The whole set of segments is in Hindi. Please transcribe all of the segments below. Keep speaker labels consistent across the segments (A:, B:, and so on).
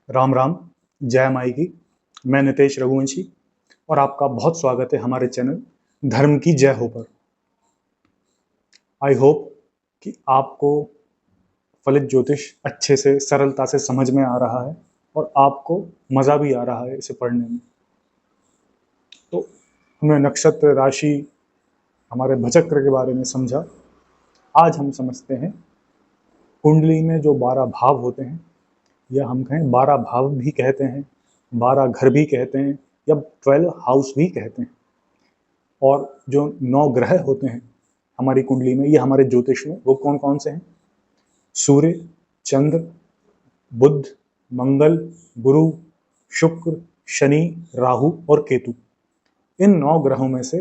A: राम राम, जय माई की। मैं नितेश रघुवंशी और आपका बहुत स्वागत है हमारे चैनल धर्म की जय हो पर। आई होप कि आपको फलित ज्योतिष अच्छे से सरलता से समझ में आ रहा है और आपको मज़ा भी आ रहा है इसे पढ़ने में। तो हमने नक्षत्र, राशि, हमारे भचक्र के बारे में समझा। आज हम समझते हैं कुंडली में जो 12 भाव होते हैं, या हम कहें 12 भाव भी कहते हैं, 12 घर भी कहते हैं, या 12 हाउस भी कहते हैं। और जो 9 ग्रह होते हैं हमारी कुंडली में, ये हमारे ज्योतिष में, वो कौन कौन से हैं? सूर्य, चंद्र, बुध, मंगल, गुरु, शुक्र, शनि, राहु और केतु। इन 9 ग्रहों में से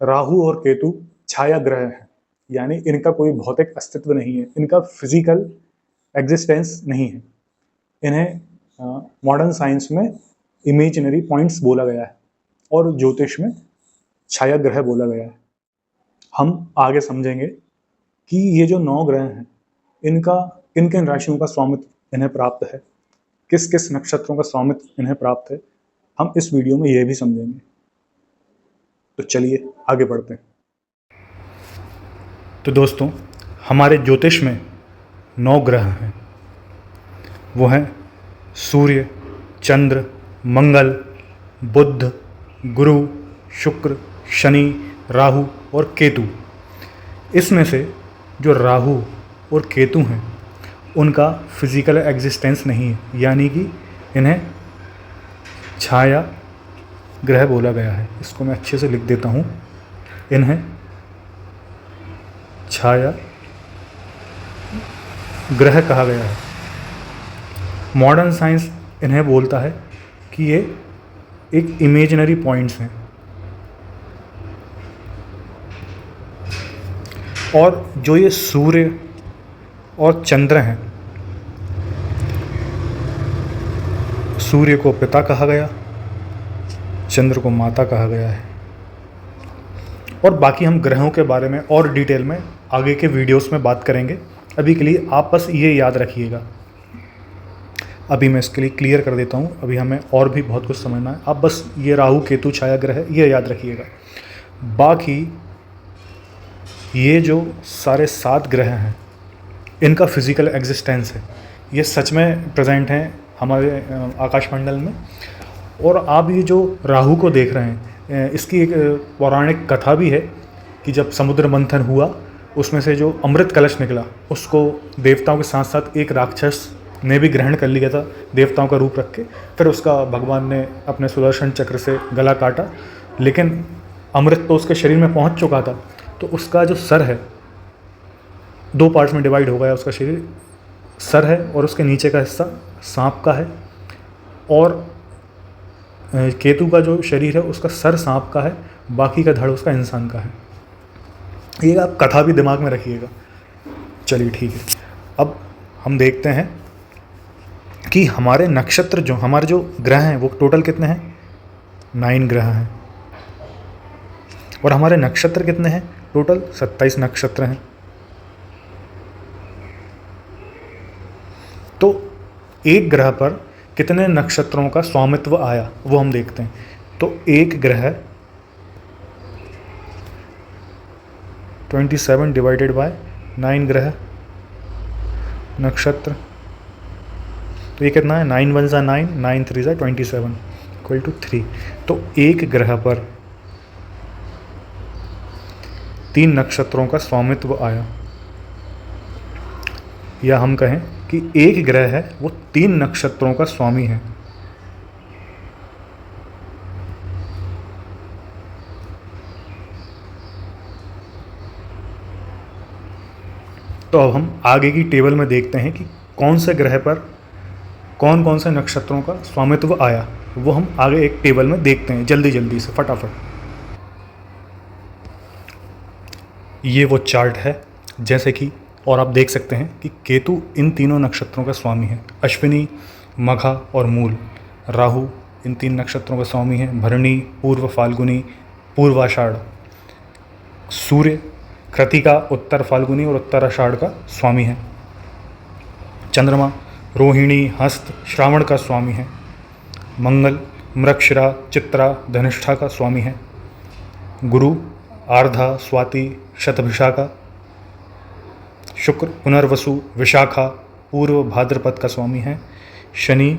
A: राहु और केतु छाया ग्रह हैं, यानी इनका कोई भौतिक अस्तित्व नहीं है, इनका फिजिकल एग्जिस्टेंस नहीं है। इन्हें मॉडर्न साइंस में इमेजिनरी पॉइंट्स बोला गया है और ज्योतिष में छाया ग्रह बोला गया है। हम आगे समझेंगे कि ये जो 9 ग्रह हैं, इनका किन किन राशियों का स्वामित्व इन्हें प्राप्त है, किस किस नक्षत्रों का स्वामित्व इन्हें प्राप्त है, हम इस वीडियो में ये भी समझेंगे। तो चलिए आगे बढ़ते हैं। तो दोस्तों, हमारे ज्योतिष में 9 ग्रह हैं। वो हैं सूर्य, चंद्र, मंगल, बुध, गुरु, शुक्र, शनि, राहु और केतु। इसमें से जो राहु और केतु हैं, उनका फिजिकल एग्जिस्टेंस नहीं है, यानी कि इन्हें छाया ग्रह बोला गया है। इसको मैं अच्छे से लिख देता हूँ, इन्हें छाया ग्रह कहा गया है। मॉडर्न साइंस इन्हें बोलता है कि ये एक इमेजिनरी पॉइंट्स हैं। और जो ये सूर्य और चंद्र हैं, सूर्य को पिता कहा गया, चंद्र को माता कहा गया है। और बाकी हम ग्रहों के बारे में और डिटेल में आगे के वीडियोस में बात करेंगे। अभी के लिए आप बस ये याद रखिएगा। अभी मैं इसके लिए क्लियर कर देता हूँ, अभी हमें और भी बहुत कुछ समझना है। आप बस ये राहु केतु छाया ग्रह है, ये याद रखिएगा। बाकी ये जो सारे 7 ग्रह हैं, इनका फिजिकल एग्जिस्टेंस है, ये सच में प्रेजेंट हैं हमारे आकाशमंडल में। और आप ये जो राहु को देख रहे हैं, इसकी एक पौराणिक कथा भी है कि जब समुद्र मंथन हुआ, उसमें से जो अमृत कलश निकला, उसको देवताओं के साथ साथ एक राक्षस ने भी ग्रहण कर लिया था, देवताओं का रूप रख के। फिर उसका भगवान ने अपने सुदर्शन चक्र से गला काटा, लेकिन अमृत तो उसके शरीर में पहुंच चुका था। तो उसका जो सर है, 2 पार्ट्स में डिवाइड हो गया उसका शरीर। सर है और उसके नीचे का हिस्सा सांप का है, और केतु का जो शरीर है, उसका सर सांप का है, बाकी का धड़ उसका इंसान का है। ये आप कथा भी दिमाग में रखिएगा। चलिए ठीक है, अब हम देखते हैं कि हमारे नक्षत्र, जो हमारे जो ग्रह हैं, वो टोटल कितने हैं? 9 ग्रह हैं। और हमारे नक्षत्र कितने हैं? टोटल 27 नक्षत्र हैं। तो एक ग्रह पर कितने नक्षत्रों का स्वामित्व आया, वो हम देखते हैं। तो एक ग्रह 27 डिवाइडेड बाय 9 ग्रह नक्षत्र, तो ये कितना है? 9 1 ज़ा 9, 9 3 ज़ा 27 इक्वल टू 3। तो एक ग्रह पर 3 नक्षत्रों का स्वामित्व आया, या हम कहें कि एक ग्रह है वो 3 नक्षत्रों का स्वामी है। तो अब हम आगे की टेबल में देखते हैं कि कौन से ग्रह पर कौन कौन से नक्षत्रों का स्वामित्व आया। वो हम आगे एक टेबल में देखते हैं, जल्दी जल्दी से, फटाफट। ये वो चार्ट है, जैसे कि, और आप देख सकते हैं कि केतु इन तीनों नक्षत्रों का स्वामी है। अश्विनी, मघा और मूल। राहु इन 3 नक्षत्रों का स्वामी है। भरणी, पूर्व फाल्गुनी, पूर्वाषाढ़। सूर्य कृतिका, उत्तर फाल्गुनी और उत्तर आषाढ़ का स्वामी है। चंद्रमा रोहिणी हस्त श्रावण का स्वामी है। मंगल मृगशिरा चित्रा धनिष्ठा का स्वामी है। गुरु आर्धा स्वाति शतभिषा का। शुक्र पुनर्वसु विशाखा पूर्व भाद्रपद का स्वामी है। शनि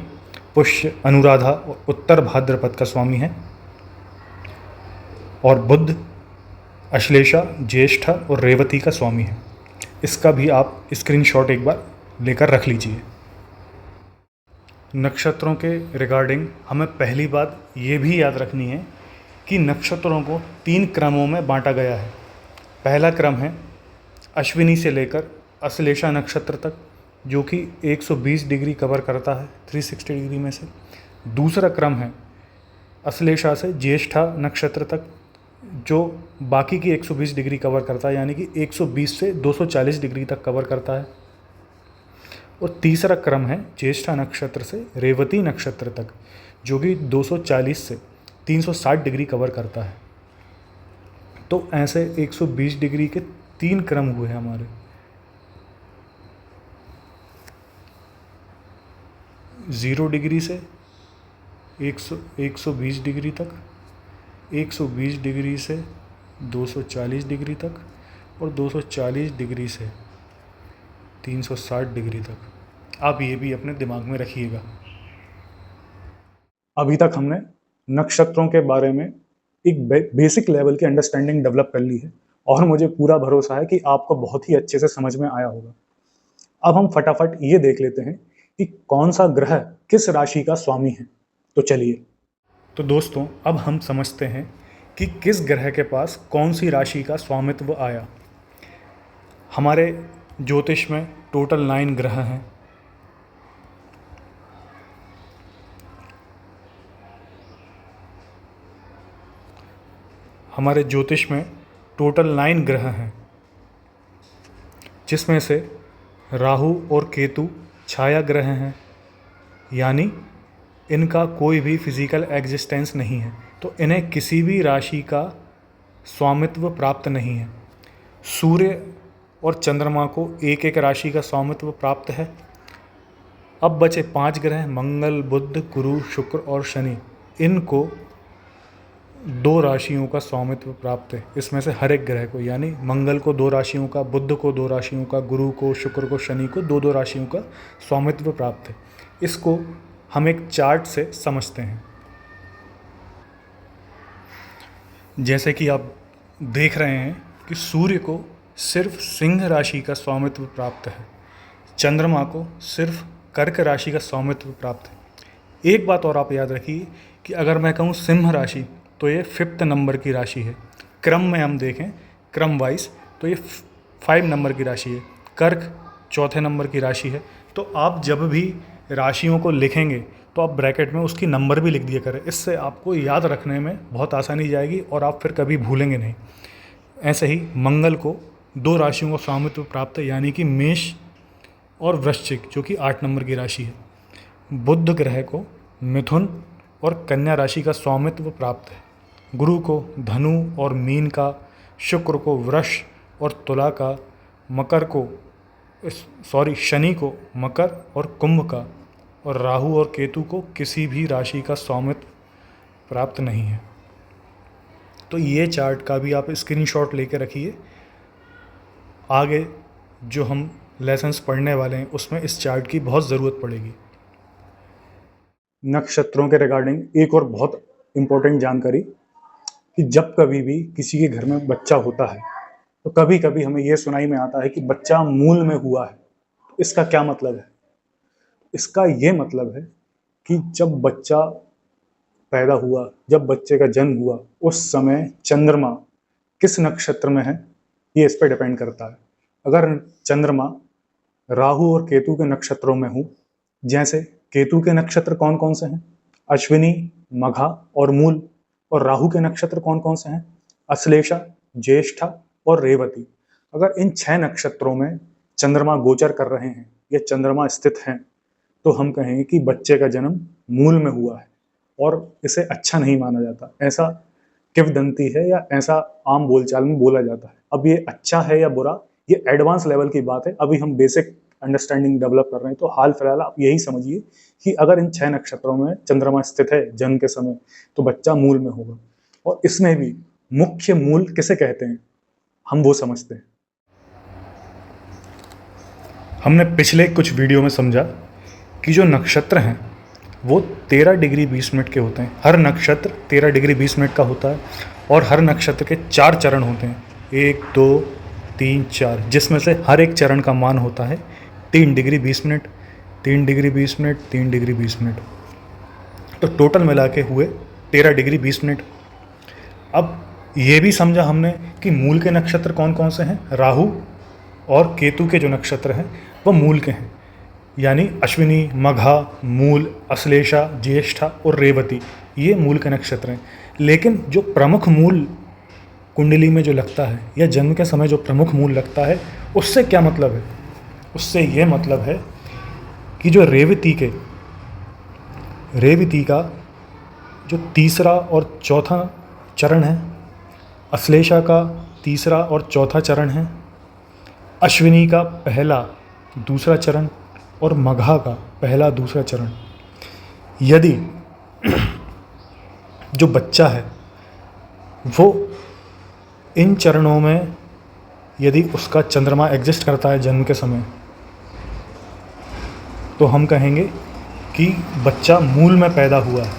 A: पुष्य अनुराधा और उत्तर भाद्रपद का स्वामी है। और बुध अश्लेषा ज्येष्ठा और रेवती का स्वामी है। इसका भी आप स्क्रीनशॉट एक बार लेकर रख लीजिए। नक्षत्रों के रिगार्डिंग हमें पहली बात ये भी याद रखनी है कि नक्षत्रों को 3 क्रमों में बांटा गया है। पहला क्रम है अश्विनी से लेकर अश्लेषा नक्षत्र तक, जो कि 120 डिग्री कवर करता है 360 डिग्री में से। दूसरा क्रम है अश्लेषा से ज्येष्ठा नक्षत्र तक, जो बाकी की 120 डिग्री कवर करता है, यानी कि 120 से 240 डिग्री तक कवर करता है। और तीसरा क्रम है ज्येष्ठा नक्षत्र से रेवती नक्षत्र तक, जो कि 240 से 360 डिग्री कवर करता है। तो ऐसे 120 डिग्री के 3 क्रम हुए हैं हमारे। 0 डिग्री से 120 डिग्री तक, 120 डिग्री से 240 डिग्री तक, और 240 डिग्री से 360 डिग्री तक। आप ये भी अपने दिमाग में रखिएगा। अभी तक हमने नक्षत्रों के बारे में एक बेसिक लेवल की अंडरस्टैंडिंग डेवलप कर ली है, और मुझे पूरा भरोसा है कि आपको बहुत ही अच्छे से समझ में आया होगा। अब हम फटाफट ये देख लेते हैं कि कौन सा ग्रह किस राशि का स्वामी है। तो चलिए, तो दोस्तों अब हम समझते हैं कि किस ग्रह के पास कौन सी राशि का स्वामित्व आया। हमारे ज्योतिष में टोटल 9 ग्रह हैं। हमारे ज्योतिष में टोटल 9 ग्रह हैं, जिसमें से राहु और केतु छाया ग्रह हैं, यानी इनका कोई भी फिजिकल एग्जिस्टेंस नहीं है, तो इन्हें किसी भी राशि का स्वामित्व प्राप्त नहीं है। सूर्य और चंद्रमा को एक एक राशि का स्वामित्व प्राप्त है। अब बचे 5 ग्रह मंगल बुध गुरु शुक्र और शनि, इनको 2 राशियों का स्वामित्व प्राप्त है। इसमें से हर एक ग्रह को, यानी मंगल को 2 राशियों का, बुध को 2 राशियों का, गुरु को, शुक्र को, शनि को 2-2 राशियों का स्वामित्व प्राप्त है। इसको हम एक चार्ट से समझते हैं। जैसे कि आप देख रहे हैं कि सूर्य को सिर्फ सिंह राशि का स्वामित्व प्राप्त है, चंद्रमा को सिर्फ कर्क राशि का स्वामित्व प्राप्त है। एक बात और आप याद रखिए कि अगर मैं कहूँ सिंह राशि, तो ये 5th नंबर की राशि है। क्रम में हम देखें क्रम वाइज, तो ये 5 नंबर की राशि है। कर्क 4थे नंबर की राशि है। तो आप जब भी राशियों को लिखेंगे तो आप ब्रैकेट में उसकी नंबर भी लिख दिया करें। इससे आपको याद रखने में बहुत आसानी जाएगी और आप फिर कभी भूलेंगे नहीं। ऐसे ही मंगल को 2 राशियों का स्वामित्व प्राप्त है, यानी कि मेष और वृश्चिक, जो कि 8 नंबर की राशि है। बुध ग्रह को मिथुन और कन्या राशि का स्वामित्व प्राप्त है। गुरु को धनु और मीन का, शुक्र को वृष और तुला का, शनि को मकर और कुंभ का, और राहु और केतु को किसी भी राशि का स्वामित्व प्राप्त नहीं है। तो ये चार्ट का भी आप स्क्रीनशॉट लेके रखिए। आगे जो हम लेसन्स पढ़ने वाले हैं उसमें इस चार्ट की बहुत ज़रूरत पड़ेगी। नक्षत्रों के रिगार्डिंग एक और बहुत इम्पोर्टेंट जानकारी कि जब कभी भी किसी के घर में बच्चा होता है तो कभी कभी हमें यह सुनाई में आता है कि बच्चा मूल में हुआ है। इसका क्या मतलब है? इसका ये मतलब है कि जब बच्चा पैदा हुआ, जब बच्चे का जन्म हुआ, उस समय चंद्रमा किस नक्षत्र में है ये इस पर डिपेंड करता है। अगर चंद्रमा राहु और केतु के नक्षत्रों में हो, जैसे केतु के नक्षत्र कौन कौन से हैं? अश्विनी, मघा और मूल। और राहु के नक्षत्र कौन कौन से हैं? अश्लेषा, ज्येष्ठा और रेवती। अगर इन 6 नक्षत्रों में चंद्रमा गोचर कर रहे हैं या चंद्रमा स्थित हैं, तो हम कहेंगे कि बच्चे का जन्म मूल में हुआ है और इसे अच्छा नहीं माना जाता। ऐसा किंवदंती है या ऐसा आम बोलचाल में बोला जाता है। अब ये अच्छा है या बुरा, ये एडवांस लेवल की बात है। अभी हम बेसिक अंडरस्टैंडिंग डेवलप कर रहे हैं। तो हाल फिलहाल आप यही समझिए कि अगर इन 6 नक्षत्रों में चंद्रमा स्थित है जन्म के समय, तो बच्चा मूल में होगा। और इसमें भी मुख्य मूल किसे कहते हैं, हम वो समझते हैं। हमने पिछले कुछ वीडियो में समझा कि जो नक्षत्र हैं वो 13 डिग्री 20 मिनट के होते हैं। हर नक्षत्र 13 डिग्री 20 मिनट का होता है और हर नक्षत्र के 4 चरण होते हैं, 1 2 3 4, जिसमें से हर एक चरण का मान होता है 3 degree 20 minute, 3 degree 20 minute, 3 degree 20 minute. तो टोटल मिला के हुए 13 डिग्री 20 मिनट। अब ये भी समझा हमने कि मूल के नक्षत्र कौन कौन से हैं। राहु और केतु के जो नक्षत्र हैं वो मूल के हैं, यानी अश्विनी, मघा, मूल, अश्लेषा, ज्येष्ठा और रेवती, ये मूल के नक्षत्र हैं। लेकिन जो प्रमुख मूल कुंडली में जो लगता है या जन्म के समय जो प्रमुख मूल लगता है, उससे क्या मतलब है? उससे ये मतलब है कि जो रेवती का जो तीसरा और चौथा चरण है, अश्लेषा का तीसरा और चौथा चरण है, अश्विनी का पहला दूसरा चरण और मघा का पहला दूसरा चरण, यदि जो बच्चा है वो इन चरणों में यदि उसका चंद्रमा एग्जिस्ट करता है जन्म के समय, तो हम कहेंगे कि बच्चा मूल में पैदा हुआ है।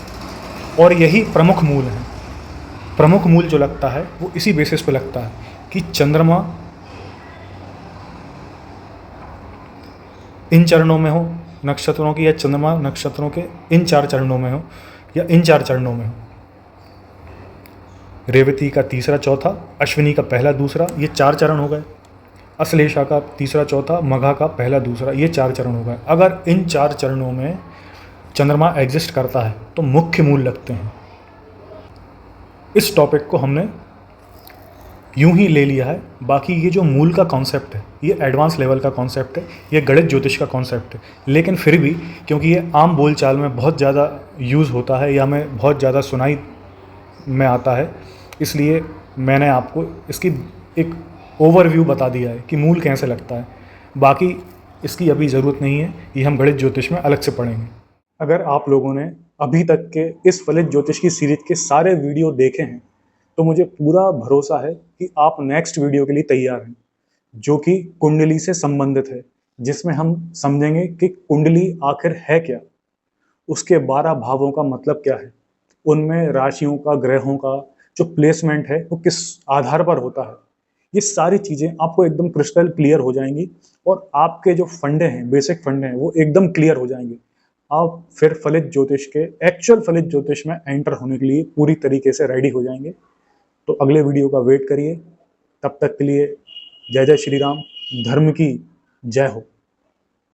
A: और यही प्रमुख मूल है। प्रमुख मूल जो लगता है वो इसी बेसिस पे लगता है कि चंद्रमा इन चरणों में हो नक्षत्रों की, या चंद्रमा नक्षत्रों के इन 4 चरणों में हो या इन 4 चरणों में हो। रेवती का तीसरा चौथा, अश्विनी का पहला दूसरा, ये 4 चरण हो गए। अश्लेषा का तीसरा चौथा, मघा का पहला दूसरा, ये 4 चरण हो गए। अगर इन 4 चरणों में चंद्रमा एग्जिस्ट करता है तो मुख्य मूल लगते हैं। इस टॉपिक को हमने यूं ही ले लिया है। बाकी ये जो मूल का कॉन्सेप्ट है ये एडवांस लेवल का कॉन्सेप्ट है, ये गणित ज्योतिष का कॉन्सेप्ट है। लेकिन फिर भी क्योंकि ये आम बोलचाल में बहुत ज़्यादा यूज़ होता है या में बहुत ज़्यादा सुनाई में आता है, इसलिए मैंने आपको इसकी एक ओवरव्यू बता दिया है कि मूल कैसे लगता है। बाकी इसकी अभी ज़रूरत नहीं है, ये हम गणित ज्योतिष में अलग से पढ़ेंगे। अगर आप लोगों ने अभी तक के इस फलित ज्योतिष की सीरीज के सारे वीडियो देखे हैं तो मुझे पूरा भरोसा है कि आप नेक्स्ट वीडियो के लिए तैयार हैं, जो कि कुंडली से संबंधित है, जिसमें हम समझेंगे कि कुंडली आखिर है क्या, उसके 12 भावों का मतलब क्या है, उनमें राशियों का, ग्रहों का जो प्लेसमेंट है वो किस आधार पर होता है। ये सारी चीज़ें आपको एकदम क्रिस्टल क्लियर हो जाएंगी और आपके जो फंडे हैं, बेसिक फंडे हैं, वो एकदम क्लियर हो जाएंगे। आप फिर फलित ज्योतिष के, एक्चुअल फलित ज्योतिष में एंटर होने के लिए पूरी तरीके से रेडी हो जाएंगे। तो अगले वीडियो का वेट करिए। तब तक के लिए जय जय श्री राम। धर्म की जय हो।